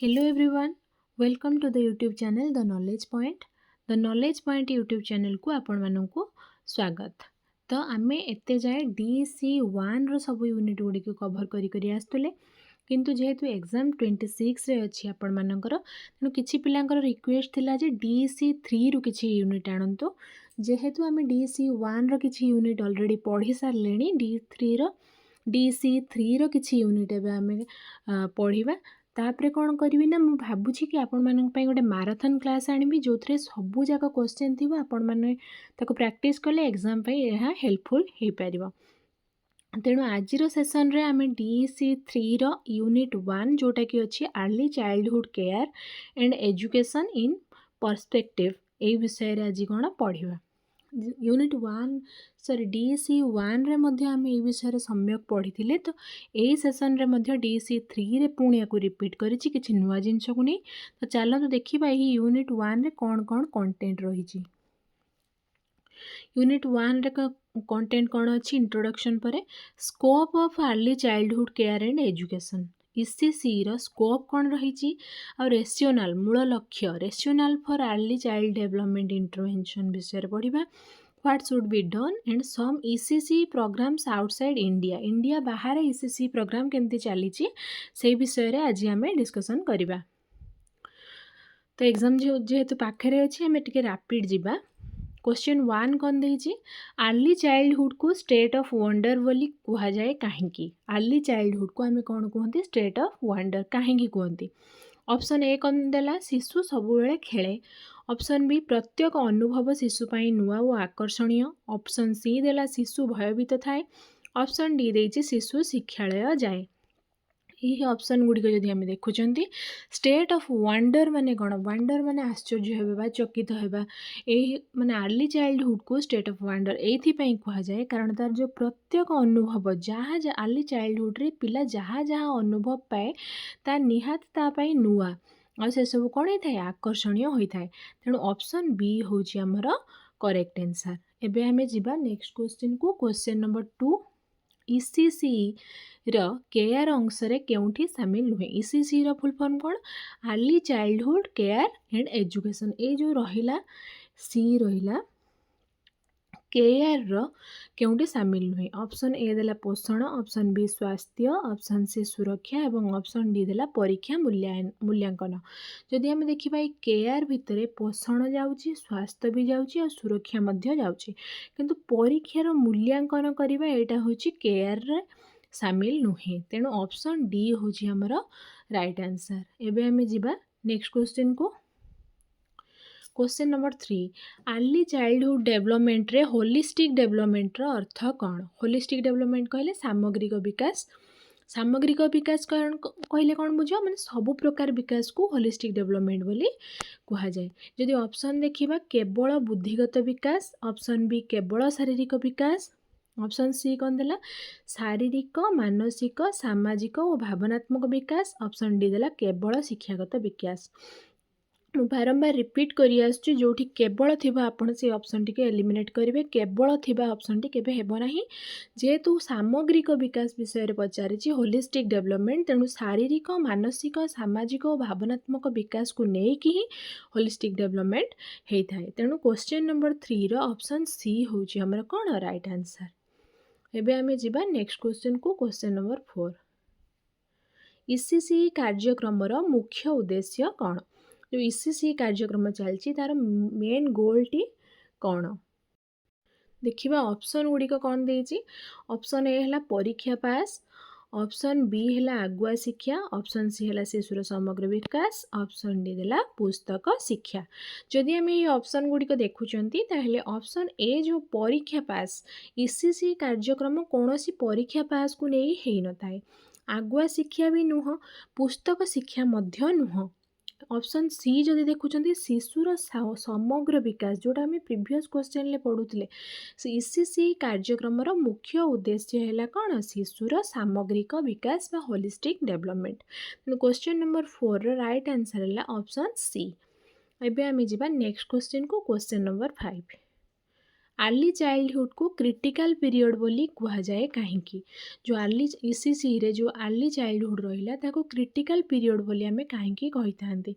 Hello everyone, welcome to the YouTube channel The Knowledge Point. The Knowledge Point YouTube channel को आपण मानकु स्वागत। तो आमे एते जाए DC1 रो सब यूनिट गुडी को कवर करी आस्तले किंतु जेहेतु एग्जाम 26 रे अछि आपण मानकर तेणु किछि पिलांकर रिक्वेस्ट थिला जे DC3 रु किछि यूनिट आणंतो जेहेतु आमे DC1 रो किछि यूनिट ऑलरेडी पढ़ी सारलेनी DC3 रो किछि यूनिट एबे आमे पढ़िबा तापरे कौन करी ना मुझे भावुँ कि आपण मानक पई गोटे माराथन क्लास आनिबी जो थे सबू जाक क्वेश्चन थी आपण मैंने प्रैक्टिस कले एग्जाम पई यह हेल्पफुल हो पार। तेणु आज सेसन रे आमे DC3 रो यूनिट 1 जोटा कि अच्छी early childhood care and education in perspective ए विषय रे आज कौन पढ़ा। यूनिट 1 सॉरी DC1 रे मध्य आमे ए विषय सम्यक पढ़ी थिले तो यही सेसन रे मध्य DC3 रे पुणी या रिपीट करिछि किछि नुवा जिंस को नहीं। तो चलतु देखिबा एही यूनिट 1 रे कौन कौन कंटेंट रही। यूनिट 1 रे कंटेंट कौन अच्छी इंट्रोडक्शन पर scope of early childhood care and education ECC रो स्कोप कौन रही और रेशनल मूल लक्ष्य rationale for early child development intervention विषय पढ़ा। What should be done and some ECC programs outside India बाहर ECC प्रोग्राम केमती चली से विषय रे आज आम डिस्कसन करवा। तो एग्जाम जेहेतु पाखे अच्छे आम टे रैपिड जीवा। क्वेश्चन 1 कौन देछि अर्ली चाइल्डहुड को स्टेट ऑफ वंडर बोली कहा जाए कहीं। अर्ली चाइल्डहुड को आम कौन कहते स्टेट ऑफ वंडर कहीं कहते। ऑप्शन ए कौन देला शिशु सबुबले खेले। ऑप्शन बी प्रत्येक अनुभव शिशुपाई नुआ और आकर्षणीय। ऑप्शन सी देला शिशु भयभीत थाए। ऑप्शन डी देछि शिशु शिक्षालय जाए। यही ऑप्शन गुड़िक जदि आम देखुं स्टेट ऑफ वंडर माने कौन वंडर माने आश्चर्य होगा चकित होगा यही माने अर्ली चाइल्डहुड को स्टेट ऑफ वंडर ये कह जाए कारण तार जो प्रत्येक अनुभव जहाँ अर्ली चाइल्डहुड रे पिला जहाँ जहाँ अनुभव पाए ता निहात तापाई नुआ और से सब कौन होता है आकर्षणीय होता है। तेणु ऑप्शन बी हूँ आमर करेक्ट आंसर। एबे आमे जिबा नेक्स्ट क्वेश्चन को क्वेश्चन नंबर 2 ECC रो केयर अंश रे केउठी सामिल हुए। ECC रो फुल फॉर्म कौन early childhood care and education ए जो रहिला सी रहिला केयर रो केउठी सामिल हुए। ऑप्शन ए देला पोषण ऑप्शन बी स्वास्थ्य ऑप्शन सी सुरक्षा एवं ऑप्शन डी देला परीक्षा मूल्यांकन। जदि आम देखिबा ए केयर भितरे पोषण जाउची स्वास्थ्य भी जाउची और सुरक्षा मध्य जाउची किंतु परीक्षार मूल्यांकन करबा एटा होची केयर रे सामिल नुहे। तेणु ऑप्शन डी होची हमर राइट आंसर। एबे आमे जिबा नेक्स्ट क्वेश्चन को question number 3 early childhood development रे होलिस्टिक डेवलपमेंट रो अर्थ कौन। होलिस्टिक डेवलपमेंट कहले सामग्रिक विकास। सामग्रिक विकास कहले कौन बुझ माने सब प्रकार विकास को होलिस्टिक डेवलपमेंट बोली कहा जाए। जदि ऑप्शन देखिबा केवल बुद्धिगत विकास ऑप्शन बी केवल शारीरिक विकास ऑप्शन सी कौन देला शारीरिक मानसिक सामाजिक और भावनात्मक विकास ऑप्शन डी देला केवल शिक्षागत विकास। बारंबार रिपीट करी आसुची जोठी केवल थिबा आपण से ऑप्शन टी एलिमिनेट करेंगे केवल थिबा ऑप्शन टी केबे हेबो नाही जेहेतु सामग्रिक विकास विषय रे पचारिछि होलिस्टिक डेवलपमेंट तेणु शारीरिक मानसिक सामाजिक और भावनात्मक विकास को लेकिन ही होलिस्टिक डेवलपमेंट होता है। तेणु क्वेश्चन नंबर 3 रो ऑप्शन सी होची हमर कोन राइट आंसर। एबे आमे जिबा नेक्स्ट क्वेश्चन को क्वेश्चन नंबर 4 ECC कार्यक्रम रो मुख्य उद्देश्य कौन। जो ECC कार्यक्रम चलती तार मेन गोल टी कौन देखिबा। ऑप्शन गुड़िक कौन देछि ऑप्शन ए है परीक्षा पास ऑप्शन बी है आगुआ शिक्षा ऑप्शन सी है शिशुर समग्र विकास ऑप्शन डी देला पुस्तक शिक्षा। जदि आम ये ऑप्शन गुड़िक देखुंती ताहले ऑप्शन ए जो परीक्षा पास ECC कार्यक्रम कौन सी परीक्षा पास को नहीं हो न थाए आगुआ शिक्षा भी नुह पुस्तक शिक्षा मध्य नुह। ऑप्शन सी जदि देखुं शिशुर समग्र विकास जोटा आम प्रीवियस क्वेश्चन ले पढ़ुले ECC कार्यक्रम मुख्य उद्देश्य है कौन शिशुर सामग्रिक विकास बा holistic development. Question number 4 right answer है ऑप्शन सी। एबे आम जावा नेक्स्ट क्वेश्चन को क्वेश्चन नंबर 5 आर्ली चाइल्डहुड को क्रिटिकल पीरियड बोली कह जाए कहीं जो आर्ली ईसीसी रे जो आर्ली चाइल्डहुड रहिला ताको क्रिटिकल पीरियड बोली आमे कहीं कही थांती।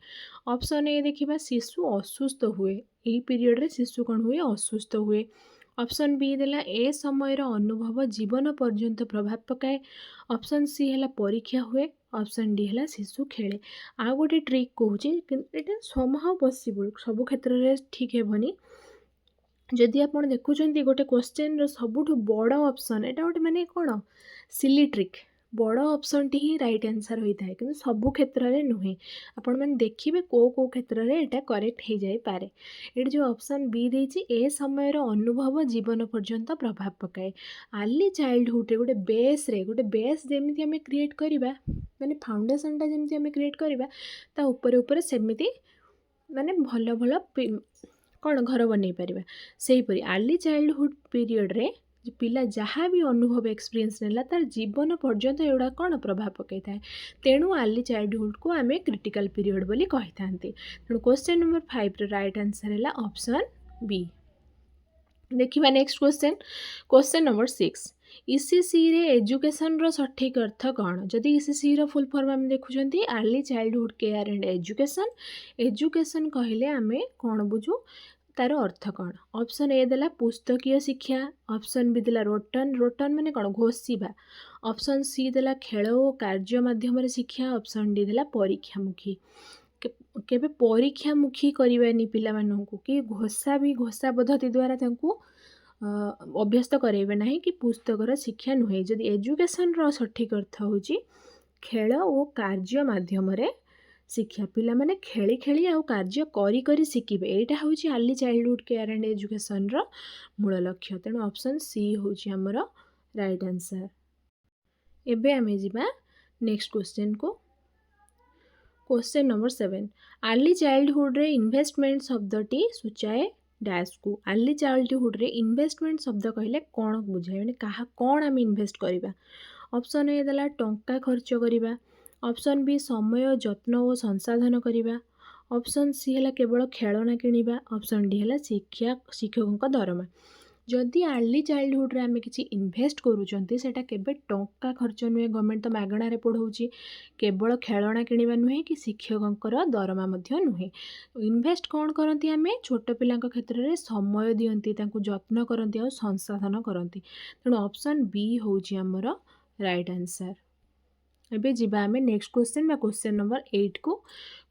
ऑप्शन ए देखिबा शिशु असुस्थ हुए, एही पीरियड रे शिशु कौन हुए असुस्थ हुए। ऑप्शन बी देला ए समय अनुभव जीवन पर्यंत प्रभाव पकाए। ऑप्शन सी है परीक्षा हुए। ऑप्शन डी है शिशु खेले। आ गोटे ट्रिक कहूँ एटा समहाउ पॉसिबल सब क्षेत्र में ठीक हेबनी। जदि आप देखुं गोटे क्वेश्चन सबुठ बड़ ऑप्शन एटा गोटे माने कौन सिली ट्रिक बड़ ऑप्शन टी ही राइट आंसर होता है कि सबु क्षेत्र में नुहे। आपण मैंने देखिए को क्षेत्र में एटा करेक्ट हो जाए पारे। ये जो ऑप्शन बी देछि ए समय अनुभव जीवन पर्यंत प्रभाव पकाए। आर्ली चाइल्डहुड रे गोटे बेस जमी आम क्रिएट करवा माने फाउंडेशन टा जमी आम क्रिएट करवा ता ऊपर सेमती माने भल भल कौन घर बन पार। से ही आर्ली चाइल्डहुड पीरियड रे पिला जहाँ भी अनुभव एक्सपीरियंस नेला तार जीवन पर्यंत एगुड़ा कौन प्रभाव पकई थाए। तेणु आर्ली चाइल्डहुड को आम क्रिटिकल पीरियड बोली कही थांती। तेणु क्वेश्चन नंबर 5 रे राइट आंसर है ऑप्शन बी। देखिबा नेक्स्ट क्वेश्चन नंबर 6 ईसीसी रे एजुकेशन रो सठिक अर्थ कौन। जदि ईसीसी रो फुल फॉर्म आम देखुछंती early childhood care and education. Education कहले आमे कौन बुझू तार अर्थ कौन। ऑप्शन ए देला पुस्तकीय शिक्षा। ऑप्शन बी देला रोटन माने कौन घोषिबा। ऑप्शन सी देला खेल और कार्य माध्यम शिक्षा। ऑप्शन डी देला परीक्षामुखी। केबे परीक्षामुखी करवानी पिला माननकु कि घोषा पद्धति द्वारा तांकु अभ्यस्त करेबे नहीं कि पुस्तकर शिक्षा नुहे। जदि एजुकेशन रो सठिक अर्थ होची खेल और कार्य माध्यम शिक्षा पिला माने खेली खेली आउ कार्य करी करी शिखिबे। एटा होची early childhood care and education रो मूल लक्ष्य। तेणु ऑप्शन सी होची हमर राइट आंसर। एबे आमे जिबा नेक्स्ट क्वेश्चन को। क्वेश्चन नंबर 7 आर्ली चाइल्डहुड रे इन्वेस्टमेंट शब्दटी सूचाए डैश को। आर्ली चाइल्डहुड रे इन्वेस्टमेंट शब्द कहले कौन बुझाए माने कहा कौन आम इन्वेस्ट करवा। ऑप्शन ए देला टंका खर्च करवा। ऑप्शन बी समय जत्न और संसाधन करवा। ऑप्शन सी है केवल खेलना किणवा। ऑप्शन डी है शिक्षकों दरमा। जदि आर्ली चाइल्डहुड रे आमे किछि इन्वेस्ट करूचंती सेटा केबे टंका खर्च नुहे। गवर्नमेंट तो मागणार पढ़ाऊँगी केवल खेलना किणवा नुहे कि शिक्षकों दरमा मध्य नुहे। इन्वेस्ट कौन करती आमे छोट पिला क्षेत्र में समय दियंती तांकु जत्न करती और संसाधन करती। तेणु ऑप्शन बी होची हमर राइट आंसर। एबे जिबा आमे नेक्स्ट क्वेश्चन बा क्वेश्चन नंबर 8 को।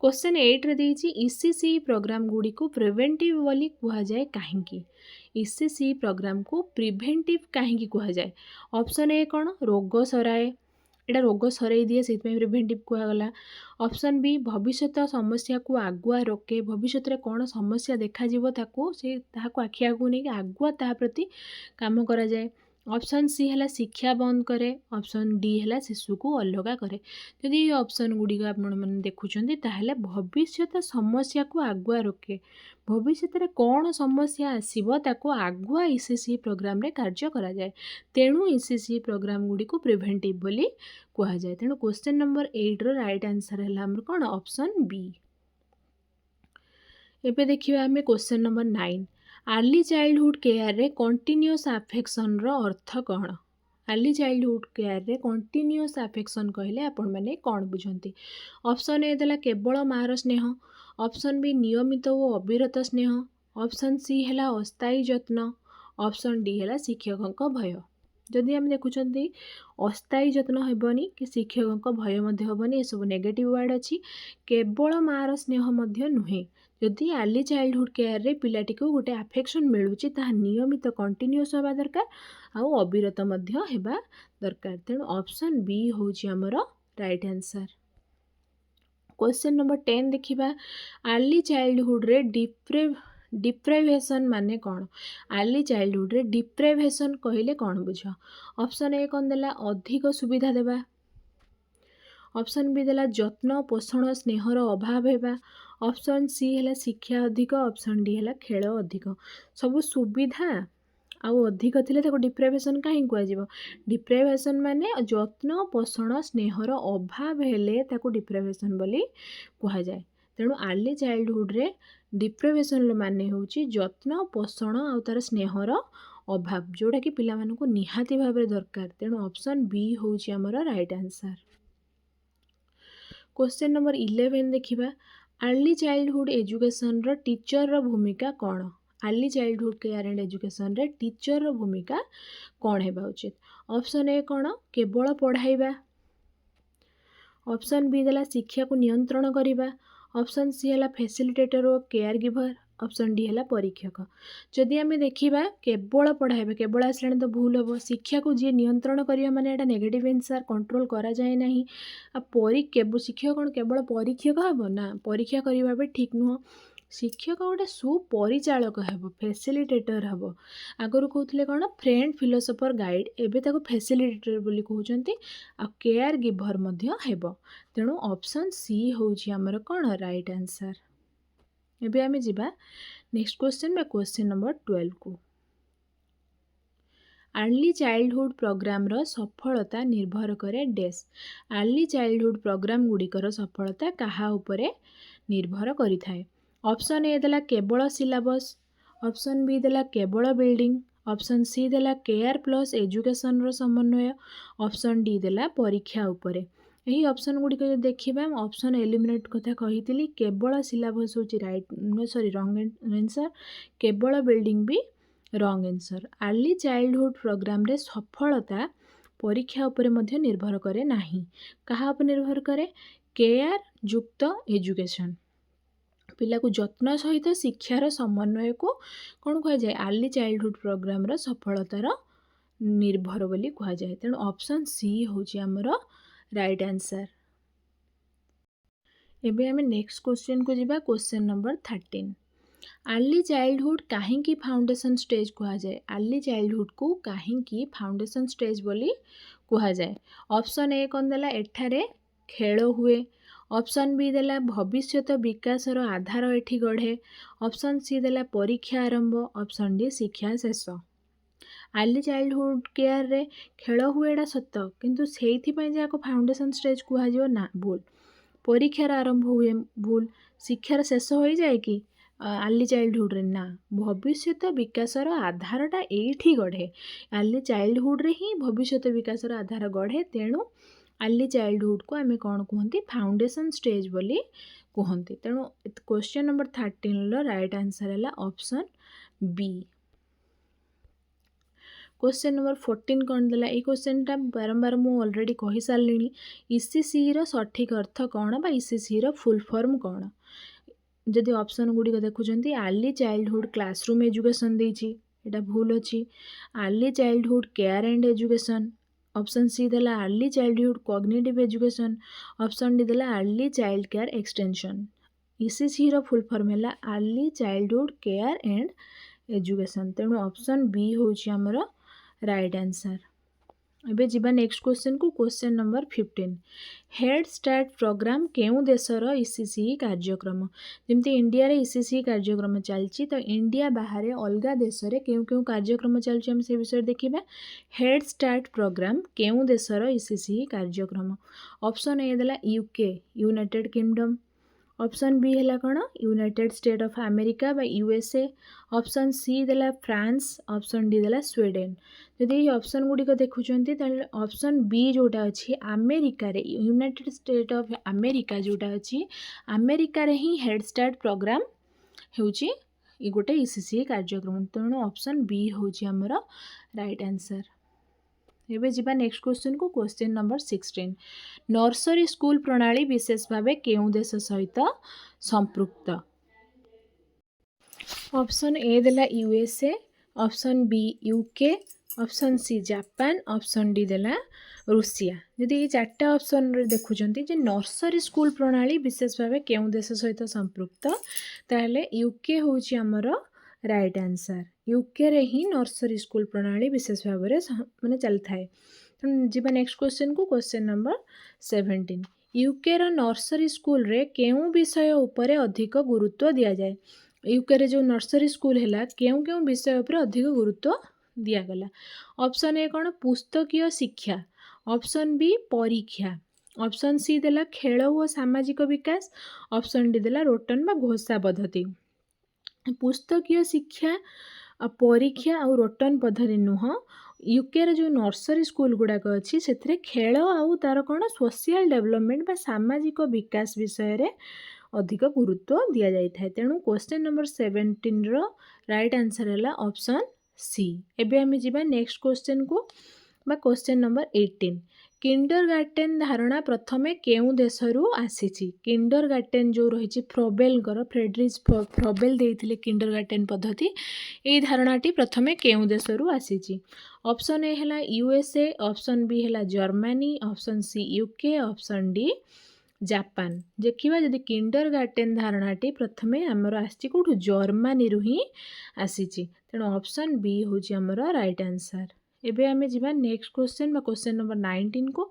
क्वेश्चन 8 रे देछि ईसीसी प्रोग्राम गुडी को प्रिवेंटिव बोली कहा जाए कहीं। ईसीसी प्रोग्राम को प्रिवेंटिव कहीं कहा जाए। ऑप्शन ए कौन रोग सराए एटा रोग सराई दिए से प्रिवेंटिव कहगला। ऑप्शन बी भविष्य समस्या को आगुआ रोके। भविष्य में कौन समस्या देखा ताकू से ताकू आखि आगू नहीं आगुआ ता प्रति काम करा जाए। ऑप्शन सी है शिक्षा बंद करे। ऑप्शन डी है शिशु को अलग करे। जदि ये ऑप्शन गुड़ी आप देखुं ताहले भविष्य समस्या को आगुआ रोके। भविष्य में कौन समस्या आसीबो ताको आगुआ ईसीसी प्रोग्राम रे कार्य करा जाए। तेणु ईसीसी प्रोग्राम गुड़ी को प्रिवेंटिव बोली कहा जाए। तेणु क्वेश्चन नंबर 8 रो राइट आंसर है हमर कौन ऑप्शन बी। एबे देखिबा हमें question number 9 early childhood care रे कंटिन्यूअस अफेक्शन रो अर्थ कौन। आर्ली चाइल्डहुड केयर रे कंटिन्यूअस अफेक्शन कहले आपण माने कौन बुझंती। ऑप्शन ए देला केवल मार स्नेह। ऑप्शन बी नियमित और अविरत स्नेह। ऑप्शन सी है अस्थायी जत्न। ऑप्शन डी है शिक्षकों भय। जदि आम देखुं अस्थायी जत्न हेबनी कि शिक्षकों भय हेबनी, सब नेगेटिव वर्ड अच्छी। केवल मार स्नेह नुहे। जदि आर्ली चाइल्डहुड केयर रे पिलाटी को गोटे अफेक्शन मिलूची ताहा नियमित कंटिन्यूअस होगा दरकार आउ अविरत हेबा दरकार। तेणु ऑप्शन बी होची हमर राइट आंसर। क्वेश्चन नंबर 10 देखिबा आर्ली चाइल्डहुड रे डिप्राइवेशन माने कौन। आर्ली चाइल्डहुड रे डिप्राइवेशन कहले कौन बुझ। ऑप्शन ए कौन देला अधिक सुविधा देवा। ऑप्शन बी देला जत्न पोषण स्नेहर अभाव हेबा। ऑप्शन सी है शिक्षा अधिक। ऑप्शन डी है खेल अधिक। सब सुविधा आउ अधिक थिले ताको डिप्राइवेशन कहीं कह। डिप्राइवेशन माने जत्न पोषण स्नेहर अभाव हेले ताको डिप्राइवेशन बोली कहा जाए। तेणु आर्ली चाइल्डहुड रे डिप्राइवेशन माने होची जत्न पोषण आ तार स्नेहर अभाव जोटा कि पिला मानकु निहाती भाव दरकार। तेणु ऑप्शन बी होची हमर राइट आंसर। क्वेश्चन नंबर 11 देखिबा आर्ली चाइल्डहुड एजुकेशन रो टीचर रो भूमिका कौन। Early childhood care and education रे टीचर रो भूमिका कौन हेबा उचित। ऑप्शन ए कौन केवल पढ़ाइबा। ऑप्शन बी देला शिक्षा को नियंत्रण करिबा। ऑप्शन सी है फैसिलिटेटर और केयर गिवर। ऑप्शन डी है परीक्षक। जदि आम देखा केवल पढ़ाइबा केवल आसला तो भूल हम शिक्षा को जी नियंत्रण करिया माने एटा नेगेटिव आंसर कंट्रोल करा जाए नहीं। शिक्षक कौन केवल परीक्षक हम ना परीक्षा करवा भी ठीक नुह। शिक्षक गोटे सुपरिचालक हेब फैसिलिटेटर हेब। आगरू कहते कौन फ्रेंड फिलोसोफर गाइड एबे ताको फैसिलिटेटर बोली कहउचंती आ केयर गिवर मध्य हेब। तेणु ऑप्शन सी होची हमर कौन राइट आंसर। एबे आमे जिबा नेक्स्ट क्वेश्चन बा क्वेश्चन नंबर 12 को। आर्ली चाइल्डहुड प्रोग्राम रो सफलता निर्भर करे डैश। आर्ली चाइल्डहुड प्रोग्राम गुड़िकर सफलता कहा उपरे निर्भर करि थाए। ऑप्शन ए देला केवल सिलेबस। ऑप्शन बी देला केवल बिल्डिंग। ऑप्शन सी देला केयर प्लस एजुकेशन रो समन्वय। ऑप्शन डी देला परीक्षा उपरे। यही ऑप्शन गुड़िक देखा ऑप्शन एलिमिनेट कथा कही केवल सिलेबस होची राइट सॉरी रॉन्ग आंसर। केवल बिल्डिंग भी wrong answer. Early childhood program रे सफलता परीक्षा उपरे मध्य निर्भर करे नाही। कहा उपर निर्भर करे केयर युक्त एजुकेशन पिला को जत्न सहित शिक्षार समन्वय को कौन कह जाए आर्ली चाइल्डहुड प्रोग्राम रो सफलतार निर्भर बोली कह जाए। तेणु ऑप्शन सी होची हमर राइट आंसर। एबे हमें नेक्स्ट क्वेश्चन को जिबा क्वेश्चन नंबर 13। आर्ली चाइल्डहुड काहेकि फाउंडेशन स्टेज कह जाए। आर्ली चाइल्डहुड को काहेकि फाउंडेशन स्टेज बोली कह जाए। ऑप्शन ए कौन देला एठारे खेल हुए। ऑप्शन बी देला भविष्यत विकासर आधार एठी गढ़े। ऑप्शन सी देला परीक्षा आरंभ। ऑप्शन डी शिक्षा शेष। आर्ली चाइल्डहुड केयर रे खेल हुए एटा सत किंतु सेइथिपई जे आको फाउंडेशन स्टेज कह जिवो ना भूल। परीक्षार आरंभ हुए भूल। शिक्षार शेष हो जाए कि आर्ली चाइल्डहुड रे ना भविष्यत विकासर आधारटा एठी गढ़े। आर्ली चाइल्डहुड रे ही भविष्यत विकासर आधार गढ़े। तेणु आर्ली चाइल्डहुड को आमे कौन कहते फाउंडेशन स्टेज बोली कहते। तेणु क्वेश्चन नंबर 13 राइट आंसर है ऑप्शन बी। क्वेश्चन नंबर 14 कौन देला ये क्वेश्चन टा बारंबार मु ऑलरेडी कहि सारलिनी। ईसीसी रो सठिक अर्थ कौन बा ईसीसी रो फुल फॉर्म कौन। जदि ऑप्शन गुड़िक देखुंत आर्ली चाइल्डहुड क्लासरूम एजुकेशन देछि एटा भूल अच्छी। Early childhood care and education. Option C देला early childhood cognitive education. Option D देला early child care extension. ECC रो फुल फॉर्म है early childhood care and education. तेणु ऑप्शन बी होची हमर राइट आंसर। एबे जिबा नेक्स्ट क्वेश्चन को question number 15। Head start program केउ देशर ईसीसी कार्यक्रम। जमती इंडिया रे ईसीसी कार्यक्रम चलची तो इंडिया बाहर अलगा देश रे केउ केउ कार्यक्रम चलची हम से विषय देखिबा। हेड स्टार्ट प्रोग्राम केउ देशर ईसीसी कार्यक्रम। ऑप्शन ए देला UK United Kingdom. Option B है कौन यूनाइटेड स्टेट ऑफ अमेरिका बा यूएसए। ऑप्शन सी देला फ्रांस। ऑप्शन डी देला स्वीडेन। जदि ये ऑप्शन गुड़िक देखुंत ऑप्शन बी जोटा अच्छी अमेरिका रे यूनाइटेड स्टेट ऑफ अमेरिका जोटा अच्छी अमेरिका रे ही हेड स्टार्ट प्रोग्राम होची गोटे ईसीसी कार्यक्रम। तेणु ऑप्शन बी होची हमर राइट आंसर। एबे जिबा नेक्स्ट क्वेश्चन को क्वेश्चन नंबर 16। नर्सरी स्कूल प्रणाली विशेष भावे केउ देश सहित संपृक्त। ऑप्शन ए देला USA. Option B UK. Option C Japan. Option D देला रूसिया। जदि ये चार्टा ऑप्शन रे देखुचंती जे नर्सरी स्कूल प्रणाली विशेष भावे केउ देश सहित संपृक्त ताहले यूके होची हमर राइट आंसर। यूके रे ही नर्सरी स्कूल प्रणाली विशेष भाव में माने चल थाए। जीवा नेक्स्ट क्वेश्चन को क्वेश्चन नंबर 17। यूके रो नर्सरी स्कूल रे केउ विषय उपरे अधिक गुरुत्व दिया जाए। यूके रे जो नर्सरी स्कूल है केउ केउ विषय उपरे अधिक गुरुत्व दियागला। ऑप्शन ए कौन पुस्तकीय शिक्षा। ऑप्शन बी परीक्षा। ऑप्शन सी देला खेल और सामाजिक विकास, ऑप्शन डी देला रोटन बा घोषा पद्धति। पुस्तकीय शिक्षा परीक्षा और रोटन पद्धति नुह यूके जो नर्सरी स्कूल गुड़ाक अच्छी से खेल आउ तार कौन सोशल डेवलपमेंट बा सामाजिक विकास विषय रे अधिक गुरुत्व दि जाए। तेणु क्वेश्चन नंबर 17 राइट आंसर है ऑप्शन सी। एबे हमें जीवा नेक्स्ट क्वेश्चन को बा क्वेश्चन नंबर 18। किंडरगार्टेन धारणा प्रथमे केउ देशरू आसीछि? किंडरगार्टेन जो रही फ्रोबेलकर फ्रेडरिच फ्रोबेल देइथिले किंडरगार्टेन पद्धति एई धारणाटी प्रथमे केउ देशरू आसीछि? ऑप्शन ए है यूएसए, ऑप्शन बी है Germany, option C UK, option D Japan. देखिबा जदि किंडरगार्टेन धारणाटी प्रथमे आमर आसी कोठु जर्मनी रु ही आसीछि। तेणु ऑप्शन बी होछि आमर राइट आंसर। एबे आमे जिबा नेक्स्ट क्वेश्चन बा क्वेश्चन नंबर 19 को।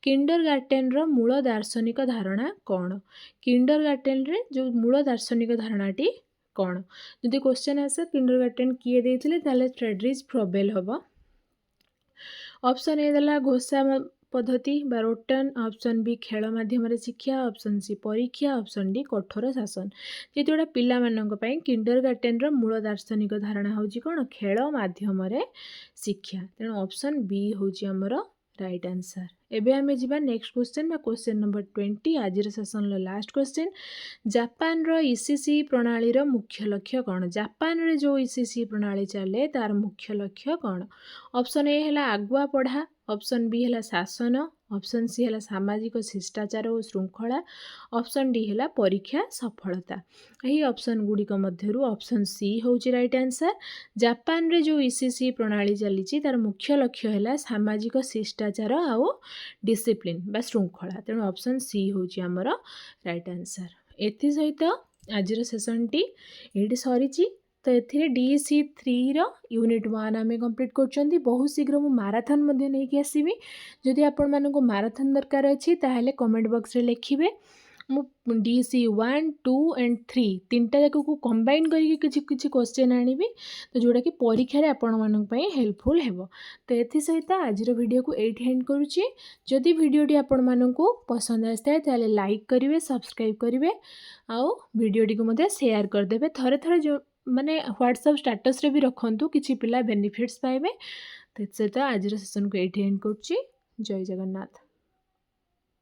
किंडरगार्टेन रो मूल दार्शनिक धारणा कौन? किंडरगार्टेन रे जो मूल दार्शनिक धारणाटी कौन? जदि क्वेश्चन आसे किंडरगार्टेन किए देइथिले ताले फ्रेडरिच फ्रोबेल हबो। ऑप्शन ए देला घोषा पद्धति बा रोटन, ऑप्शन बी खेल माध्यम शिक्षा, ऑप्शन सी परीक्षा, ऑप्शन डी कठोर शासन। जेतोड़ा पिला मानक पई किंडरगार्टेन रो मूल दार्शनिक धारणा होची कोन खेल माध्यम शिक्षा। तेणु ऑप्शन बी होची हमर राइट आंसर। एबे हमें जिबा नेक्स्ट क्वेश्चन बा क्वेश्चन नंबर 20 आज सेशन लास्ट क्वेश्चन। जापान रो ईसीसी प्रणाली रो मुख्य लक्ष्य कौन? जापान रे जो ईसीसी प्रणाली चले तार मुख्य लक्ष्य कौन? ऑप्शन ए है आगुआ पढ़ा, ऑप्शन बी है शासन, ऑप्शन सी है सामाजिक शिष्टाचार और श्रृंखला, ऑप्शन डी है परीक्षा सफलता। यही ऑप्शन गुड़िक मध्यरु ऑप्शन सी होची राइट आंसर। जापान रे जो ईसीसी प्रणाली चली तार मुख्य लक्ष्य है सामाजिक शिष्टाचार और डिसिप्लिन बा श्रृंखला। तेणु ऑप्शन सी होची आमर राइट आंसर। एथि सहित आज सेशन टी ये सरी। तो ये DEC 3 यूनिट 1 आम कंप्लीट कर बहुत शीघ्र मु माराथन नहीं आसबि। जदि आपण मानक माराथन दरकार अच्छी ताहले कमेंट बॉक्स रे लिखिबे। मु DEC 1, 2 एंड 3 तीनटा जाक को कंबाइन करके किछि क्वेश्चन आनिबि तो जोड़ा कि परीक्षा रे आपण मानक पई हेल्पफुल हेबो। तो एथि सहित आज वीडियो को एठी एंड करूची। जदि वीडियोटी आपण मानक पसंद आस्ताए ताले लाइक करिवे, सब्सक्राइब करिवे आउ वीडियोटी को मते शेयर कर देबे। थरे थरे जो माने व्हाट्सएप स्टेटस रे भी रखंतु किछि पिला बेनिफिट्स पाइबे। तो आज सेशन को एठी एंड करूची। जय जगन्नाथ।